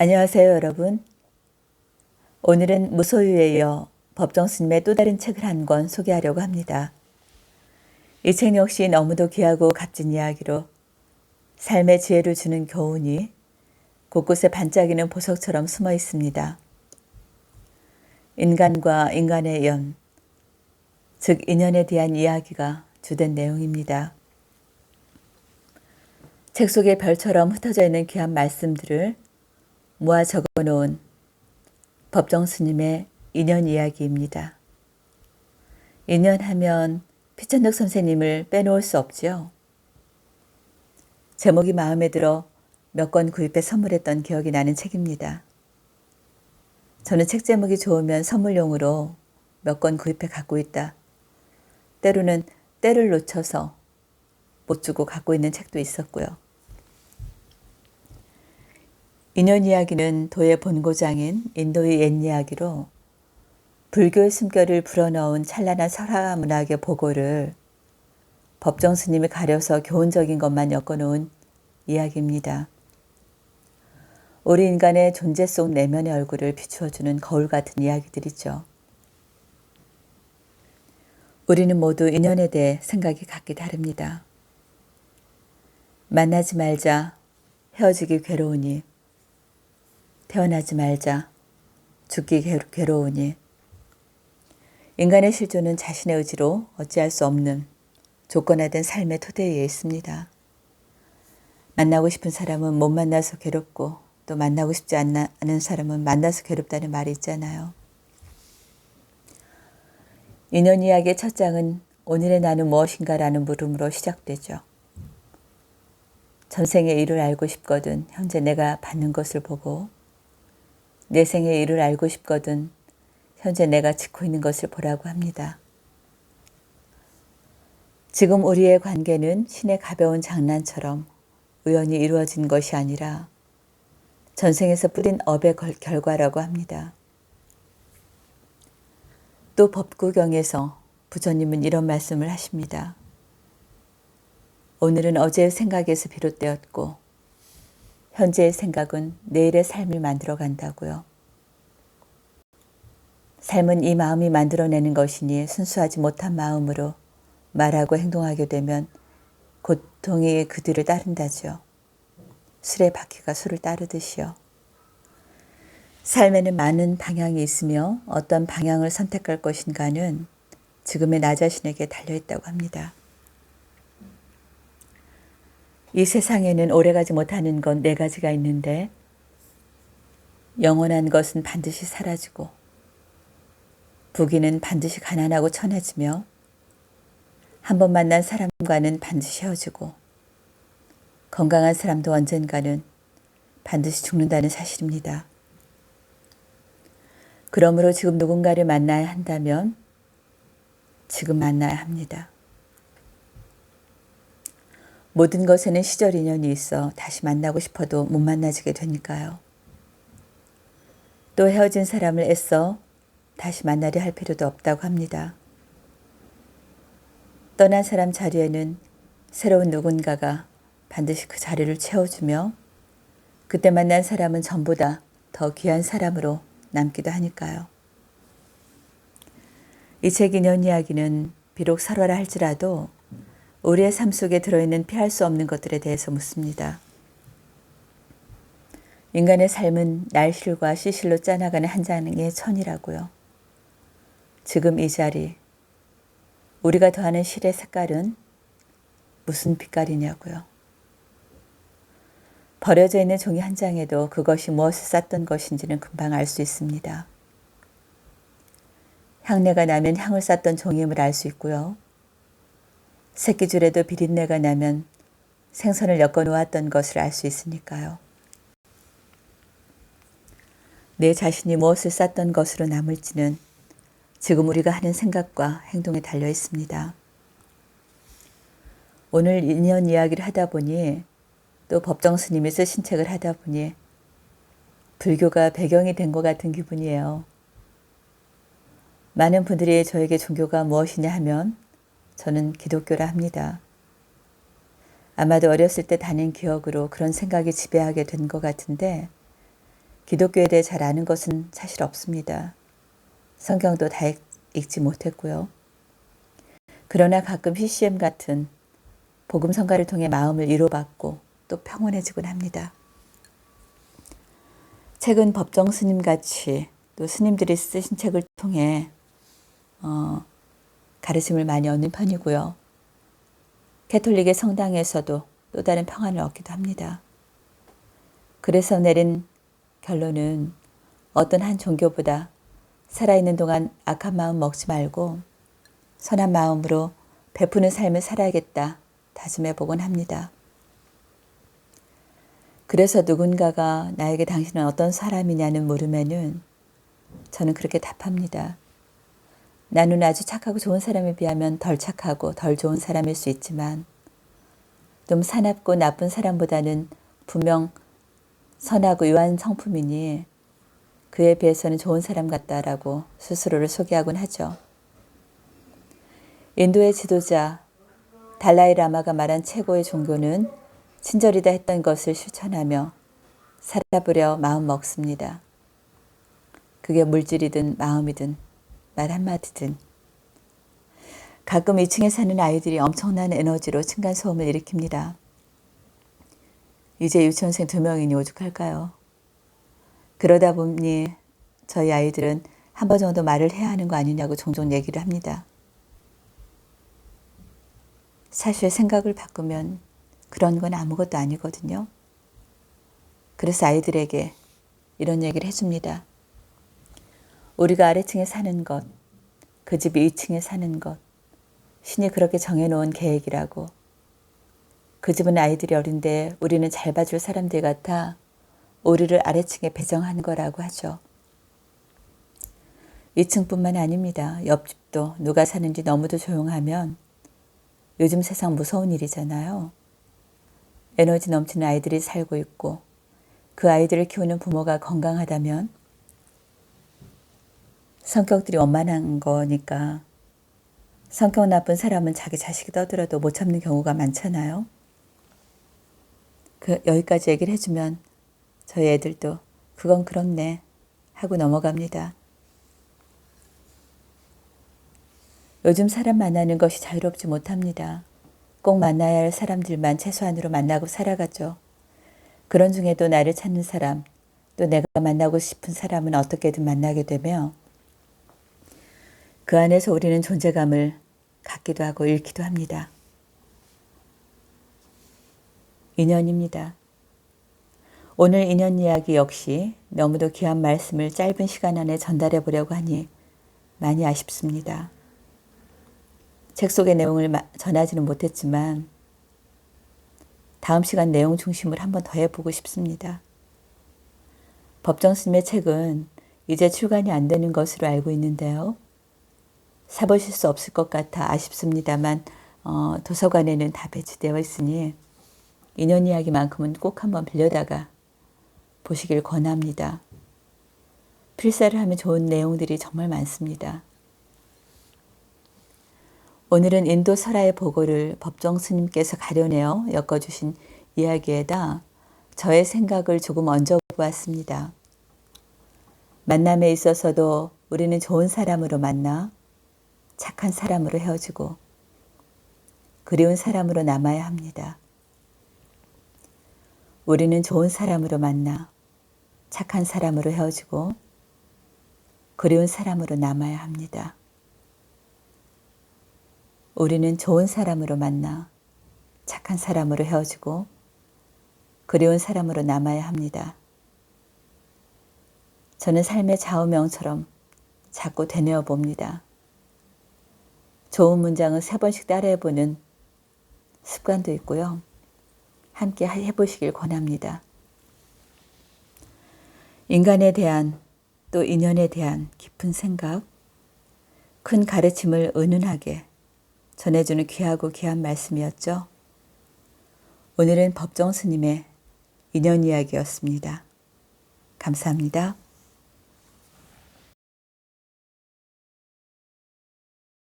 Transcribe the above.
안녕하세요, 여러분. 오늘은 무소유에 이어 법정 스님의 또 다른 책을 한 권 소개하려고 합니다. 이 책 역시 너무도 귀하고 값진 이야기로 삶의 지혜를 주는 교훈이 곳곳에 반짝이는 보석처럼 숨어 있습니다. 인간과 인간의 연, 즉 인연에 대한 이야기가 주된 내용입니다. 책 속에 별처럼 흩어져 있는 귀한 말씀들을 모아 적어놓은 법정 스님의 인연 이야기입니다. 인연하면 피천득 선생님을 빼놓을 수 없지요. 제목이 마음에 들어 몇 권 구입해 선물했던 기억이 나는 책입니다. 저는 책 제목이 좋으면 선물용으로 몇 권 구입해 갖고 있다. 때로는 때를 놓쳐서 못 주고 갖고 있는 책도 있었고요. 인연 이야기는 도의 본고장인 인도의 옛 이야기로 불교의 숨결을 불어넣은 찬란한 설화 문학의 보고를 법정 스님이 가려서 교훈적인 것만 엮어놓은 이야기입니다. 우리 인간의 존재 속 내면의 얼굴을 비추어주는 거울 같은 이야기들이죠. 우리는 모두 인연에 대해 생각이 각기 다릅니다. 만나지 말자, 헤어지기 괴로우니, 태어나지 말자, 죽기 괴로우니, 인간의 실존은 자신의 의지로 어찌할 수 없는 조건화된 삶의 토대에 있습니다. 만나고 싶은 사람은 못 만나서 괴롭고 또 만나고 싶지 않은 사람은 만나서 괴롭다는 말이 있잖아요. 인연 이야기의 첫 장은 오늘의 나는 무엇인가라는 물음으로 시작되죠. 전생의 일을 알고 싶거든 현재 내가 받는 것을 보고 내 생의 일을 알고 싶거든 현재 내가 짓고 있는 것을 보라고 합니다. 지금 우리의 관계는 신의 가벼운 장난처럼 우연히 이루어진 것이 아니라 전생에서 뿌린 업의 결과라고 합니다. 또 법구경에서 부처님은 이런 말씀을 하십니다. 오늘은 어제의 생각에서 비롯되었고 현재의 생각은 내일의 삶을 만들어 간다고요. 삶은 이 마음이 만들어내는 것이니 순수하지 못한 마음으로 말하고 행동하게 되면 고통이 그들을 따른다죠. 술의 바퀴가 술을 따르듯이요. 삶에는 많은 방향이 있으며 어떤 방향을 선택할 것인가는 지금의 나 자신에게 달려있다고 합니다. 이 세상에는 오래가지 못하는 건 4가지가 있는데 영원한 것은 반드시 사라지고 부귀는 반드시 가난하고 천해지며 한 번 만난 사람과는 반드시 헤어지고 건강한 사람도 언젠가는 반드시 죽는다는 사실입니다. 그러므로 지금 누군가를 만나야 한다면 지금 만나야 합니다. 모든 것에는 시절 인연이 있어 다시 만나고 싶어도 못 만나지게 되니까요. 또 헤어진 사람을 애써 다시 만나려 할 필요도 없다고 합니다. 떠난 사람 자리에는 새로운 누군가가 반드시 그 자리를 채워주며 그때 만난 사람은 전보다 더 귀한 사람으로 남기도 하니까요. 이 책 인연 이야기는 비록 설화라 할지라도 우리의 삶 속에 들어있는 피할 수 없는 것들에 대해서 묻습니다. 인간의 삶은 날실과 시실로 짜나가는 한 장의 천이라고요. 지금 이 자리, 우리가 더하는 실의 색깔은 무슨 빛깔이냐고요. 버려져 있는 종이 한 장에도 그것이 무엇을 쌌던 것인지는 금방 알 수 있습니다. 향내가 나면 향을 쌌던 종임을 알 수 있고요. 새끼줄에도 비린내가 나면 생선을 엮어 놓았던 것을 알 수 있으니까요. 내 자신이 무엇을 쌌던 것으로 남을지는 지금 우리가 하는 생각과 행동에 달려 있습니다. 오늘 인연 이야기를 하다 보니 또 법정 스님이 쓰신 책을 하다 보니 불교가 배경이 된 것 같은 기분이에요. 많은 분들이 저에게 종교가 무엇이냐 하면 저는 기독교라 합니다. 아마도 어렸을 때 다닌 기억으로 그런 생각이 지배하게 된 것 같은데 기독교에 대해 잘 아는 것은 사실 없습니다. 성경도 다 읽지 못했고요. 그러나 가끔 CCM 같은 복음 성가를 통해 마음을 위로받고 또 평온해지곤 합니다. 책은 법정 스님같이 또 스님들이 쓰신 책을 통해 가르침을 많이 얻는 편이고요. 캐톨릭의 성당에서도 또 다른 평안을 얻기도 합니다. 그래서 내린 결론은 어떤 한 종교보다 살아있는 동안 악한 마음 먹지 말고 선한 마음으로 베푸는 삶을 살아야겠다 다짐해 보곤 합니다. 그래서 누군가가 나에게 당신은 어떤 사람이냐는 물음에는 저는 그렇게 답합니다. 나는 아주 착하고 좋은 사람에 비하면 덜 착하고 덜 좋은 사람일 수 있지만 좀 사납고 나쁜 사람보다는 분명 선하고 유한 성품이니 그에 비해서는 좋은 사람 같다라고 스스로를 소개하곤 하죠. 인도의 지도자 달라이 라마가 말한 최고의 종교는 친절이다 했던 것을 실천하며 살아보려 마음 먹습니다. 그게 물질이든 마음이든 말 한마디든. 가끔 2층에 사는 아이들이 엄청난 에너지로 층간소음을 일으킵니다. 이제 유치원생 2명이니 오죽할까요? 그러다 보니 저희 아이들은 한 번 정도 말을 해야 하는 거 아니냐고 종종 얘기를 합니다. 사실 생각을 바꾸면 그런 건 아무것도 아니거든요. 그래서 아이들에게 이런 얘기를 해줍니다. 우리가 아래층에 사는 것, 그 집이 2층에 사는 것, 신이 그렇게 정해놓은 계획이라고. 그 집은 아이들이 어린데 우리는 잘 봐줄 사람들 같아 우리를 아래층에 배정한 거라고 하죠. 2층뿐만 아닙니다. 옆집도 누가 사는지 너무도 조용하면 요즘 세상 무서운 일이잖아요. 에너지 넘치는 아이들이 살고 있고 그 아이들을 키우는 부모가 건강하다면 성격들이 원만한 거니까 성격 나쁜 사람은 자기 자식이 떠들어도 못 참는 경우가 많잖아요. 여기까지 얘기를 해주면 저희 애들도 그건 그렇네 하고 넘어갑니다. 요즘 사람 만나는 것이 자유롭지 못합니다. 꼭 만나야 할 사람들만 최소한으로 만나고 살아가죠. 그런 중에도 나를 찾는 사람, 또 내가 만나고 싶은 사람은 어떻게든 만나게 되며 그 안에서 우리는 존재감을 갖기도 하고 잃기도 합니다. 인연입니다. 오늘 인연 이야기 역시 너무도 귀한 말씀을 짧은 시간 안에 전달해 보려고 하니 많이 아쉽습니다. 책 속의 내용을 전하지는 못했지만 다음 시간 내용 중심을 한번 더 해보고 싶습니다. 법정 스님의 책은 이제 출간이 안 되는 것으로 알고 있는데요. 사보실 수 없을 것 같아 아쉽습니다만 도서관에는 다 배치되어 있으니 인연 이야기만큼은 꼭 한번 빌려다가 보시길 권합니다. 필사를 하면 좋은 내용들이 정말 많습니다. 오늘은 인도 설화의 보고를 법정 스님께서 가려내어 엮어주신 이야기에다 저의 생각을 조금 얹어 보았습니다. 만남에 있어서도 우리는 좋은 사람으로 만나 착한 사람으로 헤어지고 그리운 사람으로 남아야 합니다. 우리는 좋은 사람으로 만나 착한 사람으로 헤어지고 그리운 사람으로 남아야 합니다. 우리는 좋은 사람으로 만나 착한 사람으로 헤어지고 그리운 사람으로 남아야 합니다. 저는 삶의 좌우명처럼 자꾸 되뇌어 봅니다. 좋은 문장을 3번씩 따라해보는 습관도 있고요. 함께 해보시길 권합니다. 인간에 대한 또 인연에 대한 깊은 생각, 큰 가르침을 은은하게 전해주는 귀하고 귀한 말씀이었죠. 오늘은 법정 스님의 인연 이야기였습니다. 감사합니다.